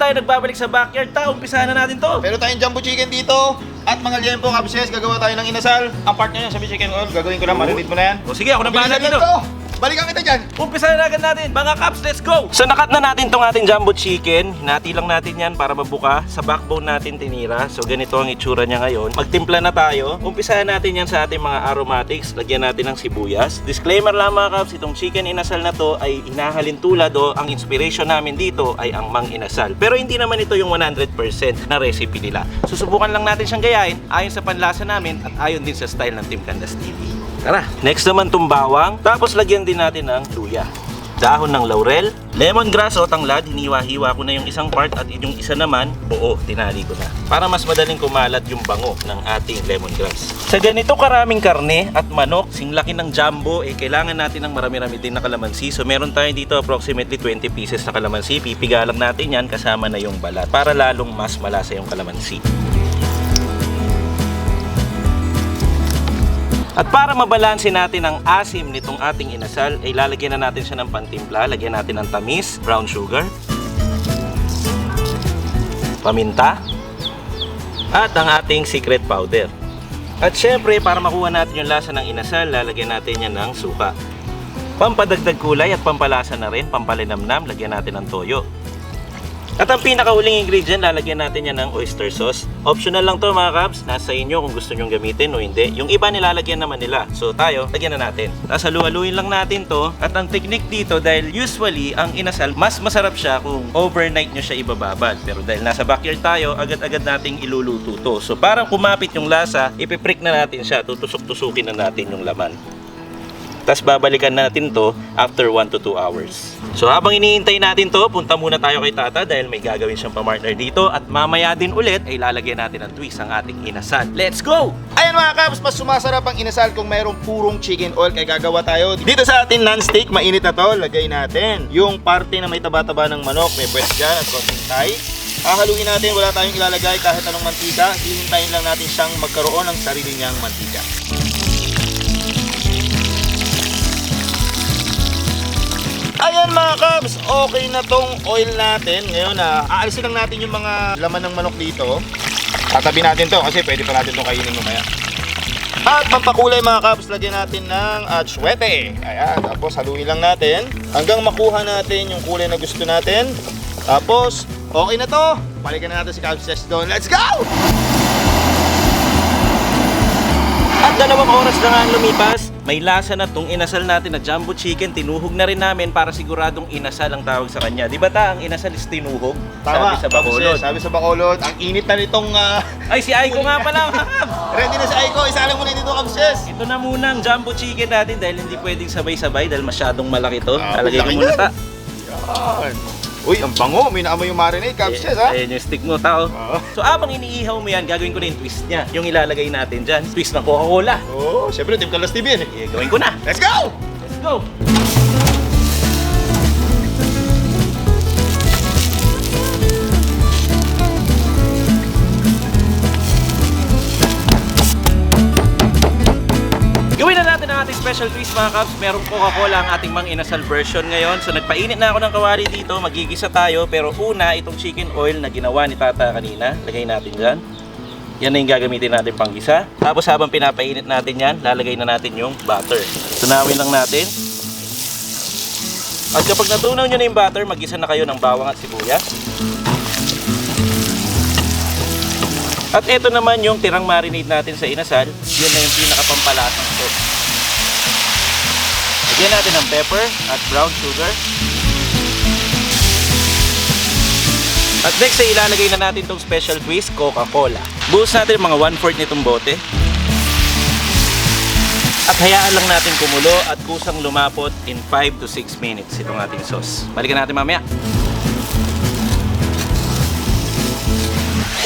tayo nagbabalik sa backyard, umpisahan na natin to. Meron tayong jumbo chicken dito. At mga liempo, kabses, gagawa tayo ng inasal. Ang partner niya sa chicken oil, gagawin ko na, marinate mo na yan. O sige, ako na bahala Bilisan dito. lang to. Balikan kita dyan. Umpisahan na agad natin. Mga Kaps, let's go! So nakat na natin tong ating jumbo chicken. Hinati lang natin yan para mabuka. Sa backbone natin tinira. So ganito ang itsura niya ngayon. Magtimpla na tayo. Umpisahan natin yan sa ating mga aromatics. Lagyan natin ng sibuyas. Disclaimer lang mga Kaps, itong chicken inasal na to ay hinahalin tulad o ang inspiration namin dito ay ang mang inasal. Pero hindi naman ito yung 100% na recipe nila. Susubukan lang natin siyang gayahin ayon sa panlasa namin at ayon din sa style ng Team Candas TV. Tara, next naman itong bawang. Tapos lagyan din natin ng luya. Dahon ng laurel, lemongrass o tanglad, hiniwa-hiwa ko na yung isang part at yung isa naman, buo, tinali ko na. Para mas madaling kumalat yung bango ng ating lemongrass. Sa ganito karaming karne at manok, singlaki ng jumbo, kailangan natin ng marami-rami din na kalamansi. So meron tayo dito approximately 20 pieces na kalamansi. Pipiga lang natin yan kasama na yung balat para lalong mas malasa yung kalamansi. At para mabalanse natin ang asim nitong ating inasal, ay lalagyan na natin siya ng pantimpla. Lagyan natin ng tamis, brown sugar, paminta, at ang ating secret powder. At syempre, para makuha natin yung lasa ng inasal, lalagyan natin yan ng suka. Pampadagdag kulay at pampalasa na rin, pampalinamnam, lagyan natin ng toyo. At ang pinakahuling ingredient, lalagyan natin yan ng oyster sauce. Optional lang to mga Kaps, nasa inyo kung gusto nyong gamitin o hindi. Yung iba nilalagyan naman nila, so tayo, lagyan na natin. Tapos halu-haluin lang natin to. At ang technique dito, dahil usually ang inasal, mas masarap siya kung overnight nyo siya ibababad. Pero dahil nasa backyard tayo, agad-agad nating iluluto to. So para kumapit yung lasa, ipiprick na natin siya, tutusok-tusukin na natin yung laman. Tapos babalikan natin to after 1 to 2 hours. So habang iniintay natin to, punta muna tayo kay Tata dahil may gagawin siyang pamartner dito. At mamaya din ulit ay lalagyan natin ng twist ang ating inasal. Let's go! Ayan mga Kaps, mas sumasarap ang inasal kung mayroong purong chicken oil. Kaya gagawa tayo dito sa ating non-stick, mainit na to. Lagay natin yung parte na may taba-taba ng manok. May pwes dyan at konting Thai. Hahaluin natin, wala tayong ilalagay kahit anong mantika. Hihintayin lang natin siyang magkaroon ng sarili niyang mantika. Ayan mga Kaps, okay na tong oil natin. Ngayon aalisin lang natin yung mga laman ng manok dito. Tatabi natin to kasi pwede pa natin itong kainin mamaya. At pampakulay mga Kaps, lagyan natin ng atsuete. Ayan, tapos haluin lang natin hanggang makuha natin yung kulay na gusto natin. Tapos, okay na to. Balikan na natin si Kaps doon. Let's go! At 2 oras na nga ang lumipas, may lasa na tong inasal natin na jumbo chicken. Tinuhog na rin namin para siguradong inasal ang tawag sa kanya. Di ba ang inasal is tinuhog? Tama, Sabi sa Bacolod. sabi sa Bacolod. Ang init na nitong... Ay, si Aiko nga pala. ready na si Aiko. Isalang muna dito Kapses. Ito na muna ang jumbo chicken natin dahil hindi pwedeng sabay-sabay dahil masyadong malaki to. Lalagay ko laki muna yan. ta. Yan. Uy, ang bango. May naamoy yung marinade, Kapses ha. Ayan yung stick mo, tao. Oo. So abang iniihaw mo yan, gagawin ko na yung twist niya. Yung ilalagay natin dyan, twist ng Coca-Cola. Oh, syempre Team Candas TV yan eh. Gawin ko na. Let's go! Let's go! Gawin na natin ang ating special twist mga Kaps. Merong Coca-Cola ang ating mang inasal version ngayon. So nagpainit na ako ng kawali dito, magigisa tayo. Pero una, itong chicken oil na ginawa ni Tata kanina, lagay natin dyan. Yan na yung gagamitin natin pang gisa. Tapos habang pinapainit natin yan, lalagay na natin yung butter. Tunawin lang natin. At kapag natunaw nyo na yung butter, mag-gisa na kayo ng bawang at sibuyas. At ito naman yung tirang marinade natin sa inasal. Yun na yung pinakapampalasang sauce. Lagyan natin ng pepper at brown sugar. At next ay ilalagay na natin itong special twist, Coca-Cola. Buhos natin mga 1/4 nitong bote. At hayaan lang natin kumulo at kusang lumapot in 5 to 6 minutes itong ating sauce. Balikan natin mamaya.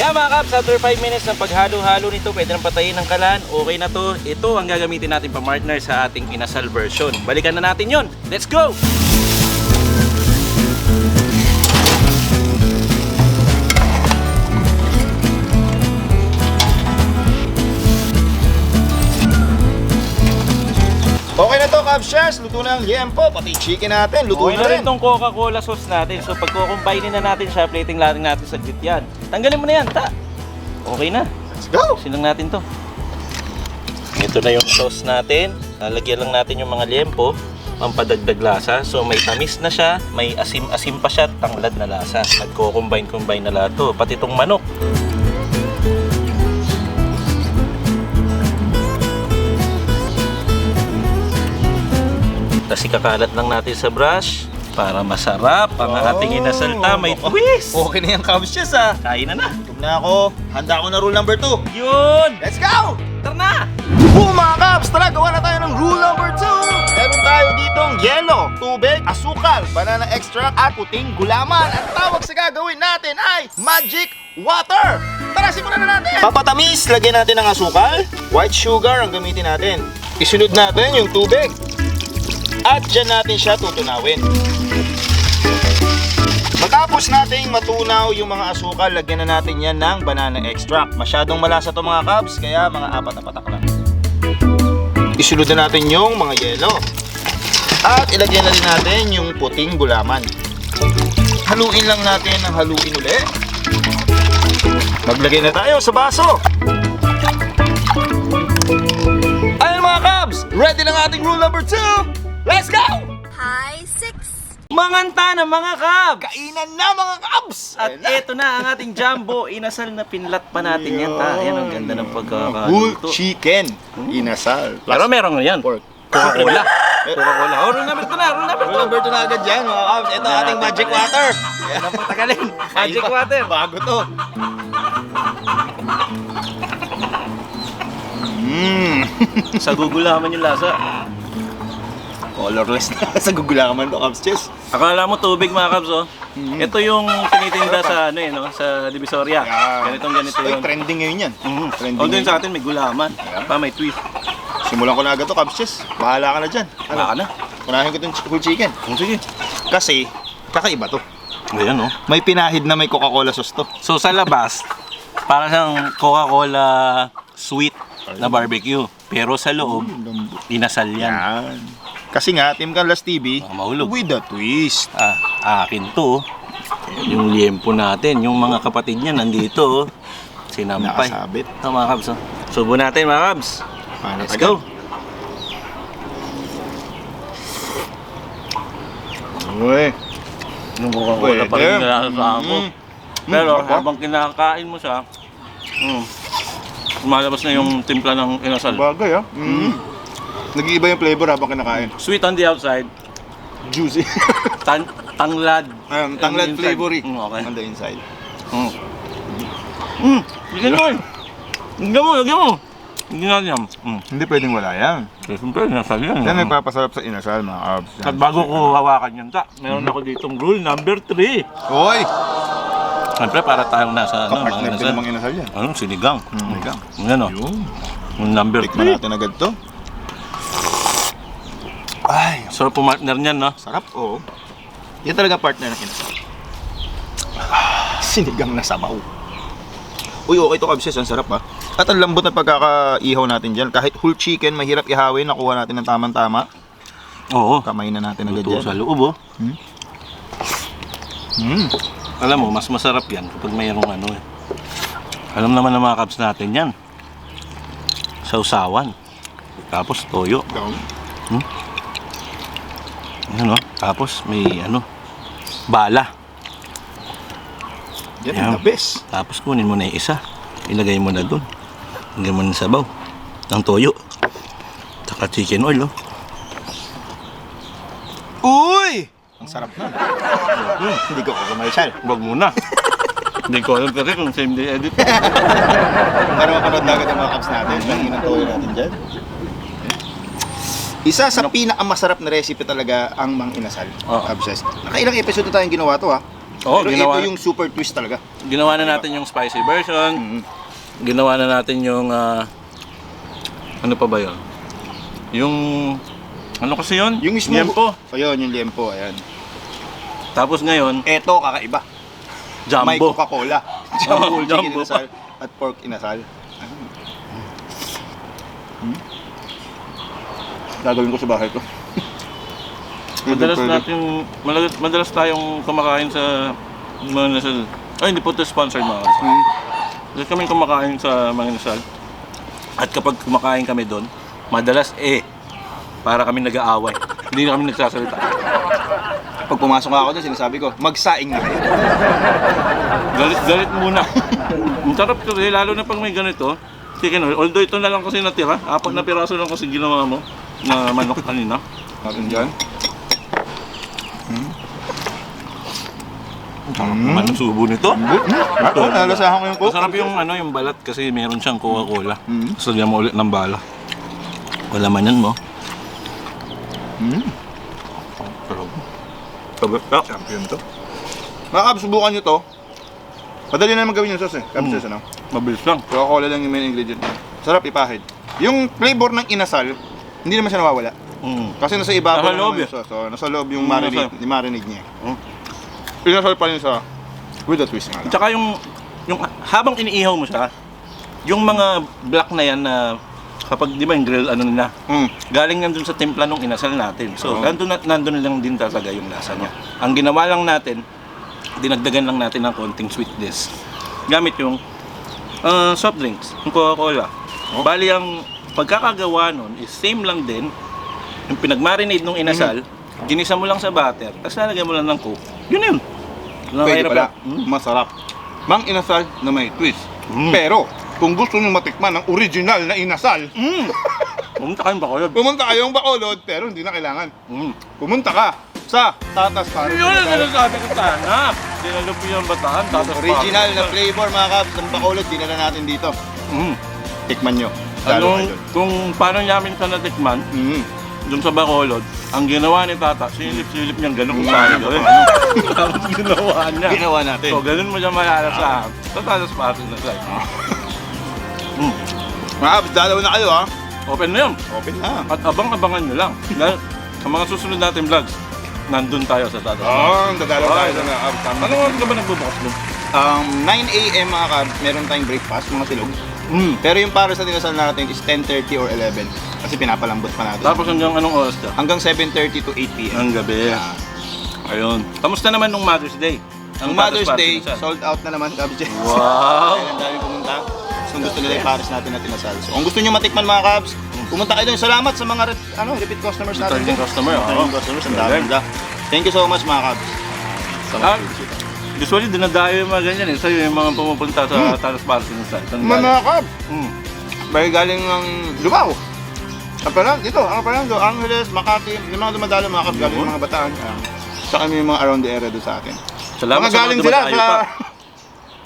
Yan mga Kaps, after 5 minutes ng paghalo-halo nito, pwede nang patayin ng kalan. Okay na to. Ito ang gagamitin natin pa-partner sa ating inasal version. Balikan na natin yon. Let's go! Okay na to, Kabsyas, luto na ang liempo, pati chicken natin, luto Okay na na rin. rin tong Coca-Cola sauce natin. So pag kukumbine na natin siya, plating lang natin saglit yan. Tanggalin mo na yan, ta. Okay na. Let's go! Silang natin to. Ito na yung sauce natin. Lalagyan lang natin yung mga liempo. Pampadagdag lasa. So may tamis na siya, may asim-asim pa siya, tanglad na lasa. Nagko-combine na lahat to. Pati itong manok. Tapos ikakalat lang natin sa brush para masarap ang ating inasalta. May twist! Okay na yung Kabsyas ah. Kain na na. Ito na ako. Handa ako na rule number 2. Yun! Let's go! Tara na! Boom mga Kabs! Tara, gawa na tayo ng rule number 2! Meron tayo ditong yelo, tubig, asukal, banana extract at puting gulaman. Ang tawag sa gagawin natin ay magic water! Tara, simulan na natin! Papatamis, lagyan natin ng asukal. White sugar ang gamitin natin. Isunod natin yung tubig. At dyan natin siya tutunawin. Matapos nating matunaw yung mga asukal, lagyan na natin yan ng banana extract. Masyadong malasa to mga Kabs, kaya mga 4 na patak lang. Isunod na natin yung mga yelo. At ilagyan na rin natin yung puting gulaman. Haluin lang natin ng haluin ulit. Maglagay na tayo sa baso. Ayun mga Kabs, ready na ang ating rule number 2. Let's go! Hi, 6. Manganta na mga Kabs! Kainan na mga Kabs! At ito na ang ating jumbo. Inasal na pinlat pa natin yan. Ta. Yan ang ganda ng Whole pagkakaluto. chicken. Inasal. Pero meron yan. pork. Coca-Cola. Coca-Cola. Oh, rule number 2 na. Rule number 2. Rule number 2 na agad dyan mga Kabs. Ito ating magic water. Yan ang patagalin. Magic water. Bago to. Sa gugulaman yung lasa. Colorless na sa gugulaman to Kabs Chess. Akala mo tubig mga Kabs, oh. Ito yung tinitinda sa ano eh, no? Sa Divisoria. Ganito Ay, yun. trending ngayon yan. Trending Although ngayon. sa atin may gulaman. Pa may twist. Simulan ko na agad to Kabs Chess. Bahala ka na dyan. Baka na. Unahin ko itong whole chicken. Sige. Kasi, kakaiba to. Ayan, oh. May pinahid na may Coca-Cola sauce to. So sa labas, para siyang Coca-Cola sweet na barbecue. Pero sa loob, inasal yan. Yan. Kasi nga, Team Canlas TV, Mahulog. with a twist. Akin to. Yung liempo natin, yung mga kapatid niya nandito. Sinampay. Nakasabit. Ito mga Kabs. Oh. Subo natin mga Kabs. Paano Let's agad? go. Uy. Yung Coca-Cola pa rin Pwede. nilalasa ko. Pero habang kinakain mo siya, lumalabas na yung timpla ng inasal. Bagay ah. Nag-iiba yung flavor habang kinakain. Sweet on the outside, Juicy. tanglad. Tanglad inside. flavory Okay. on the inside. Lagyan mo eh. Lagyan mo. Hindi natin yan. Hindi pwedeng wala yan. Siyempre, inasal yan. Yan may papasarap sa inasal mga Kabs. At bago ko hawakan yan, meron ako ditong rule number 3. Hoy! Siyempre, para tayong nasa Kapartner din inasal. namang inasal yan. Sinigang. Sinigang. Yan o. Yun. Yung number Tikman 3. natin agad to. Ay, Sarap pumartner niyan, no? sarap oh. Yan talaga partner ng inasal. Sinigang na sabaw. Uy, okay to Kabs, ang sarap ah. At ang lambot na pagkakaihaw natin dyan. Kahit whole chicken, mahirap ihawin. Nakuha natin ng tamang-tama. Oo. Kamay na natin agad Ito dyan. sa loob, oh. Mm. Alam mo, mas masarap yan kapag mayroong ano eh. Alam naman ng mga Kabs natin yan. Sausawan. Tapos toyo. Down. Ano? Tapos may ano, bala. Yan, Yan. the best. Tapos kunin mo na yung isa. Ilagay mo na doon. Ilagay mo na sa sabaw. Ng toyo. Saka chicken oil, oh. Uy! Ang sarap na. Hindi ko kukumalsal. Wag muna. Hindi ko alam kasi kung same day edit. Para mapanood na agad ang mga Kabs natin. Pangin ang toyo natin dyan. Isa sa pinakamasarap na recipe talaga ang mang inasal. Oo. Kabs. Nakailang episode na tayong ginawa to ha. Oo, Pero ginawa. ito yung super twist talaga. Ginawa na natin yung spicy version. Ginawa na natin yung ano pa ba yun? Yung ano kasi yun? Yung mismo. Liempo. Ayun, yung liempo. Ayan. Tapos ngayon, Eto, kakaiba. May jumbo. Coca-Cola. Jumbo, chicken Jumbo. inasal at pork inasal. Gagawin ko sa bahay ko. Madalas tayong kumakain sa mga nasal. Ay, hindi po ito sponsored mga kapsa. Madalas kami kumakain sa mga nasal. At kapag kumakain kami doon, madalas para kami nag-aaway. Hindi na kami nagsasalita. Pag pumasok ako doon, sinasabi ko, magsaing na kayo. Galit muna. Ang sarap kasi, lalo na pag may ganito, chicken oil. Although ito na lang kasi natira, 4 na piraso lang kasi ginawa mo na manok kanina. Natin dyan. Anong subo nito? Nalasahan ko yung coke. Masarap yung balat kasi meron siyang Coca-Cola. So, lagyan mo ulit ng bala. Wala man yan mo. Sarap. Champion to. Mga kabs, subukan nyo to. Madali na naman gawin yung sauce eh. Kabs sauce, ano? Mabilis lang. Coca-Cola lang yung main ingredient. Sarap ipahid. Yung flavor ng inasal, hindi naman siya nawawala. Kasi nasa ibabaw Nasa loob naman yung sauce. So, nasa loob yung Nasa- marinade niya. Inasal pa rin sa with a twist nga lang. Tsaka yung habang iniihaw mo siya, yung mga black na yan na kapag di ba yung grill ano nila, galing yan dun sa timpla nung inasal natin. So, nandun lang din talaga yung lasa niya. Ang ginawa lang natin, dinagdagan lang natin ng konting sweetness. Gamit yung soft drinks, yung Coca-Cola. Bali, ang pagkakagawa nun is same lang din. Yung pinag-marinate nung inasal, ginisa mo lang sa butter, tapos lalagyan mo lang ng Coke. Yun yun. Pwede pala. Masarap. Mang inasal na may twist. Pero, kung gusto nyo matikman ang original na inasal, Pumunta kayong Bacolod. pumunta kayong Bacolod, pero hindi na kailangan. Pumunta ka sa Tatas Paris. Yun ang sinasabi ko sana. Dinalupi yung bataan, tapos Original na flavor mga kabs ng Bacolod, dinala natin dito. Tikman nyo. Kung paano namin sa natikman, dun sa Bacolod, ang ginawa ni Tata, silip-silip niyang ganun kung saan gawin. Tapos ginawa niya. Ginawa natin. So, ganun mo siya malalasahan. So, Tatas Paris na siya. Mga kabs, dalaw na kayo ha. Open na yun. Open na. At abang-abangan nyo lang. Dahil sa mga susunod natin vlogs, nandun tayo sa Tatas Paris. Dadalaw tayo sa mga kabs. Ano oras ka ba nagbubukas doon? 9 a.m. mga kabs, meron tayong breakfast, mga silog. Pero yung para sa dinasal natin is 10:30 or 11. Kasi pinapalambot pa natin. Tapos hanggang anong oras ka? Hanggang 7:30 to 8 p.m. Ang gabi. Ayun. Kamusta naman nung Mother's Day? Ang Tatas Mother's Paris Day, Inasal. sold out na naman, Kabs. Wow! Kaya ang dami pumunta. So, kung gusto nila yung Paris natin na tinasal. So, kung gusto nyo matikman mga Kabs, pumunta kayo doon. Salamat sa mga repeat customers natin. Returning customer, Returning customers, ang dami nila. Thank you so much mga Kabs. Usually, dinadayo yung mga ganyan eh. Sa'yo yung mga pumupunta sa Tatas Paris Inasal. Mga Kabs, bahay galing ng Lubao. Dito, Angeles, Makati, yung mga dumadalo mga Kabs, galing ng mga Bataan. Saka may mga around the area doon sa atin. Salamat Mga sa galing mga sila dumadayo sa pa.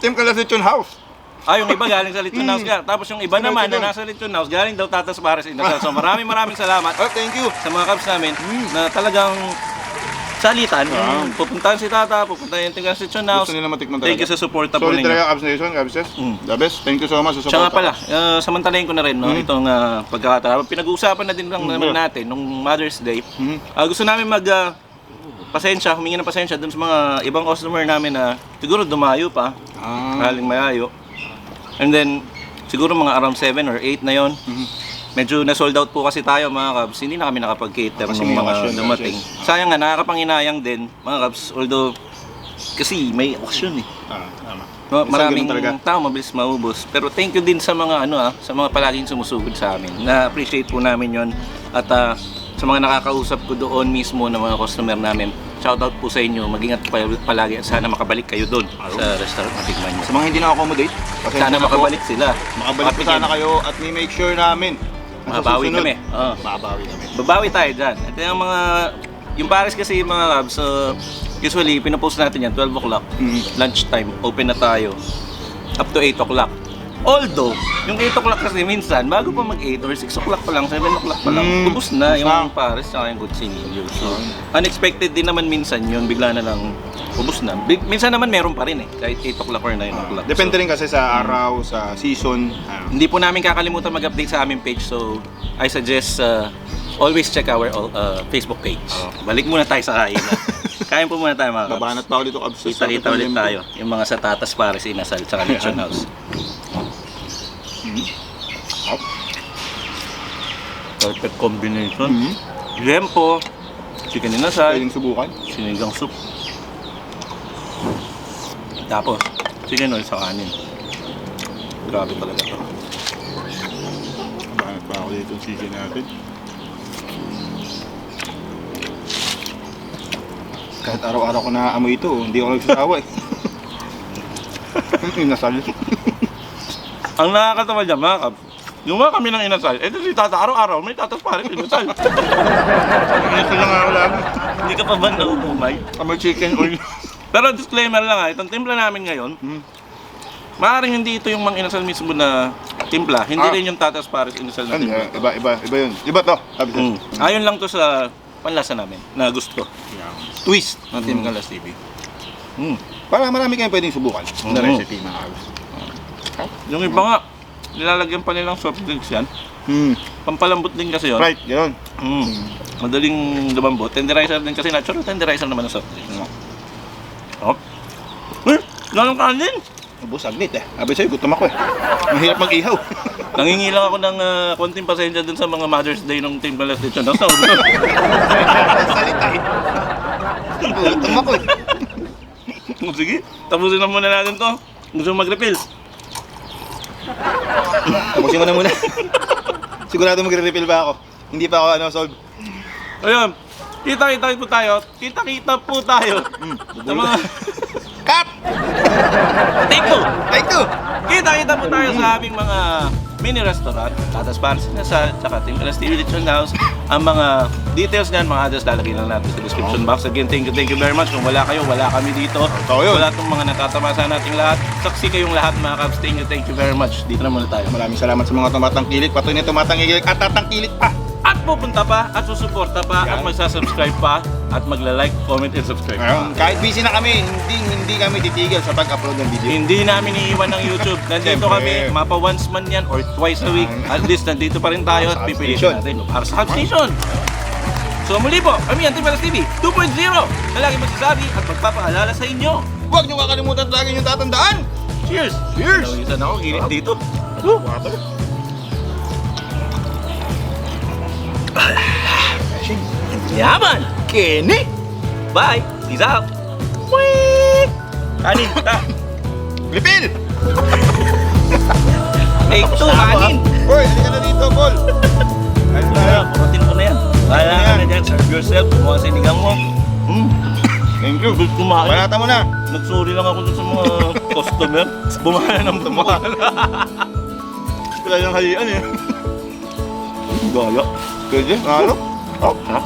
Team Calasichon House. Yung iba galing sa Lechon House ka. Tapos yung iba naman na nasa Lechon House, galing daw Tatas Paris Inasal. So maraming salamat Oh, thank you. sa mga Cubs namin na talagang salitan. Pupuntahan si Tata, pupuntahan yung tigas Lechon House. Gusto nila matikman talaga. Thank you sa suporta po Solid ninyo. talaga Cubs Nation, Cubs. The best. Thank you so much sa support. Siya nga pala, samantalayin ko na rin itong pagkakataon. Pinag-uusapan na din lang naman natin nung Mother's Day. Gusto namin humingi ng pasensya dun sa mga ibang customer namin na siguro dumayo pa, haling mayayo. And then, siguro mga around 7 or 8 na yon. Medyo na-sold out po kasi tayo mga Cubs. Hindi na kami nakapag-cater Kasi ng may mga okasyon, dumating. Sayang nga, nakakapanginayang din mga Cubs. Although, kasi may auction eh. Tama. Maraming ganun talaga. tao mabilis maubos. Pero thank you din sa mga sa mga palaging sumusugod sa amin. Na-appreciate po namin 'yon. At sa mga nakakausap ko doon mismo ng mga customer namin, shoutout po sa inyo. Mag-ingat po palagi at sana makabalik kayo doon sa restaurant na tikman nyo. Sa mga hindi na-accommodate, Sana makabalik sila. Makabalik po sana kayo at may make sure namin. na sa Mabawi susunod, kami. Mabawi kami. Babawi tayo dyan. Ito yung Paris kasi mga Cubs, usually pinapost natin yan 12 o'clock, lunchtime, open na tayo up to 8 o'clock. Although, yung 8 o'clock kasi minsan, bago pa mag-8 or 6 o'clock pa lang, 7 o'clock pa lang, ubus na yung Paris at yung Kutsinillo. So, unexpected din naman minsan yun, bigla na lang ubus na. Minsan naman meron pa rin eh, kahit 8 o'clock or 9 o'clock. Depende rin kasi sa araw, sa season. Hindi po namin kakalimutan mag-update sa aming page, so I suggest always check our Facebook page. Balik muna tayo sa kainan. Kain po muna tayo mga Cubs. Babanat pa ulit ito, Cubs. Kita-kita ulit tayo. Yung mga sa Tatas Paris Inasal tsaka Lechon House. Perfect combination. Lempo, chicken inasal, Pwedeng subukan. sinigang soup. Tapos, chicken oil sa kanin. Grabe talaga to. Bakit pa ako dito yung chicken natin? Kahit araw-araw ko naaamoy ito, hindi ako nagsasawa eh. Inasal. Ang nakakatawa dyan, mga Kabs, gumawa kami ng inasal. Ito si Tata, araw-araw may tatas pa rin inasal. Inasal lang ako lagi. Hindi ka pa ba naumumay? Amoy chicken oil. Pero disclaimer lang itong timpla namin ngayon, maaaring hindi ito yung mga inasal mismo na timpla, hindi rin yung Tatas Paris inasal na Ano, timpla. iba yun. Iba to, sabi ko. Ayon lang to sa panlasa namin na gusto. Twist ng Team Galas TV. Para marami kayong pwedeng subukan na recipe, mga kabs. Yung iba nga, nilalagyan pa nilang soft drinks yan. Pampalambot din kasi yun. Right, gano'n. Madaling lumambot. Tenderizer din kasi, natural tenderizer naman ng soft drinks. Oh. Ganong kanin! Ubus, aglit eh. Sabi sa'yo, gutom ako eh. Mahirap mag-ihaw. Nangingilang ako ng konting pasensya dun sa mga Mother's Day ng Team Galas Lechon. Nasa Salita eh. Gutom ako eh. Sige, tapusin na muna natin to. Gusto mo mag-refill? Tapusin mo na muna. Sigurado magre-refill ba ako? Hindi pa ako solve. Ayun, kita-kita po tayo. Kita-kita po tayo. Sa mga... Cut! Take two! Like to! Kita-kita po tayo sa aming mga mini restaurant, Tatas Paris Inasal, tsaka Team Galas TV Lechon House. Ang mga details niyan, mga address, lalagay lang natin sa description box. Again, thank you very much. Kung wala kayo, wala kami dito. Totoo yun. Wala itong mga natatamasa nating lahat. Saksi kayong lahat, mga Cubs. Thank you very much. Dito na muna tayo. Maraming salamat sa mga tumatangkilik, patuloy na tumatangkilik at tatangkilik pa. At pupunta pa, at susuporta pa, at magsasubscribe pa, at magla-like, comment, and subscribe pa. Kahit busy na kami, hindi kami titigil sa pag-upload ng video. Hindi namin iiwan ng YouTube. Nandito Siyempre. kami, mapa once man yan or twice a week. At least nandito pa rin tayo at Sa pipilitin natin para sa Hub Station. So muli po, kami ang Team Galas TV 2.0 na lagi magsasabi at magpapaalala sa inyo. Huwag niyo kakalimutan lagi yung tatandaan. Cheers! Cheers! Nawisan ako, ginit dito. Water. Yaman! Kenny! Bye! Peace out! Wait! Kanin, ta! Lipil! Take two, kanin! Hoy, halika na dito, Paul. Ano tayo? Protein ko na yan. Kaya ka na dyan, serve yourself, kumuha sinigang mo. Thank you. Gusto kumain. Balata mo na. Nagsorry lang ako dun sa mga customer. Bumahala ng bumahala. Wala yung halian eh. Gaya. Pwede? Ano? Ha?